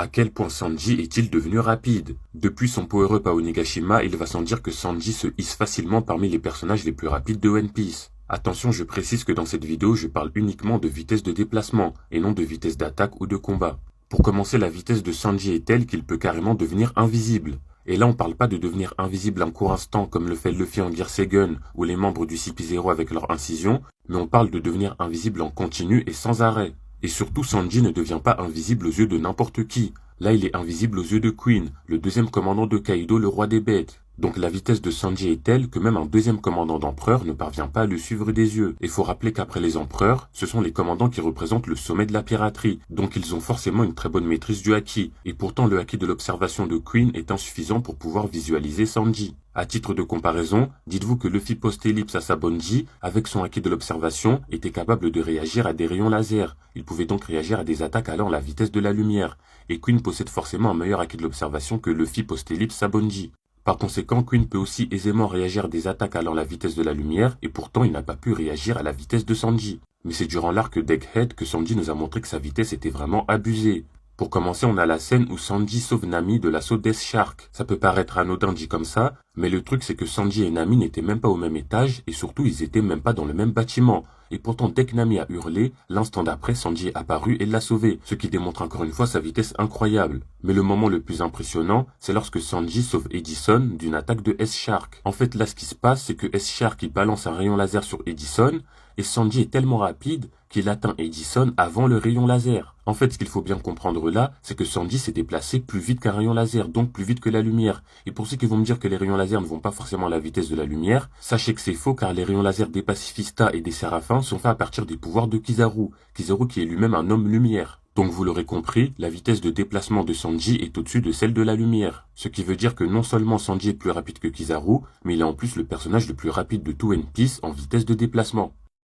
À quel point Sanji est-il devenu rapide? Depuis son power-up à Onigashima, il va sans dire que Sanji se hisse facilement parmi les personnages les plus rapides de One Piece. Attention, je précise que dans cette vidéo, je parle uniquement de vitesse de déplacement, et non de vitesse d'attaque ou de combat. Pour commencer, la vitesse de Sanji est telle qu'il peut carrément devenir invisible. Et là, on parle pas de devenir invisible un court instant comme le fait Luffy en Gear Seven ou les membres du CP0 avec leur incision, mais on parle de devenir invisible en continu et sans arrêt. Et surtout, Sanji ne devient pas invisible aux yeux de n'importe qui. Là, il est invisible aux yeux de Queen, le deuxième commandant de Kaido, le roi des bêtes. Donc la vitesse de Sanji est telle que même un deuxième commandant d'empereur ne parvient pas à le suivre des yeux. Et faut rappeler qu'après les empereurs, ce sont les commandants qui représentent le sommet de la piraterie. Donc ils ont forcément une très bonne maîtrise du haki. Et pourtant le haki de l'observation de Queen est insuffisant pour pouvoir visualiser Sanji. À titre de comparaison, dites-vous que Luffy post-ellipse à Sabonji, avec son haki de l'observation, était capable de réagir à des rayons laser. Il pouvait donc réagir à des attaques allant à la vitesse de la lumière. Et Queen possède forcément un meilleur haki de l'observation que Luffy post-ellipse Sabonji. Par conséquent, Queen peut aussi aisément réagir à des attaques allant à la vitesse de la lumière, et pourtant il n'a pas pu réagir à la vitesse de Sanji. Mais c'est durant l'arc d'Egghead que Sanji nous a montré que sa vitesse était vraiment abusée. Pour commencer, on a la scène où Sanji sauve Nami de l'assaut Death Shark. Ça peut paraître anodin dit comme ça, mais le truc c'est que Sanji et Nami n'étaient même pas au même étage, et surtout ils étaient même pas dans le même bâtiment. Et pourtant dès que Nami a hurlé, l'instant d'après Sanji est apparu et l'a sauvé, ce qui démontre encore une fois sa vitesse incroyable. Mais le moment le plus impressionnant, c'est lorsque Sanji sauve Edison d'une attaque de S-Shark. En fait là ce qui se passe, c'est que S-Shark il balance un rayon laser sur Edison, et Sanji est tellement rapide qu'il atteint Edison avant le rayon laser. En fait, ce qu'il faut bien comprendre là, c'est que Sanji s'est déplacé plus vite qu'un rayon laser, donc plus vite que la lumière. Et pour ceux qui vont me dire que les rayons laser ne vont pas forcément à la vitesse de la lumière, sachez que c'est faux car les rayons laser des pacifistas et des séraphins sont faits à partir des pouvoirs de Kizaru. Kizaru qui est lui-même un homme lumière. Donc vous l'aurez compris, la vitesse de déplacement de Sanji est au-dessus de celle de la lumière. Ce qui veut dire que non seulement Sanji est plus rapide que Kizaru, mais il est en plus le personnage le plus rapide de tout One Piece en vitesse de déplacement.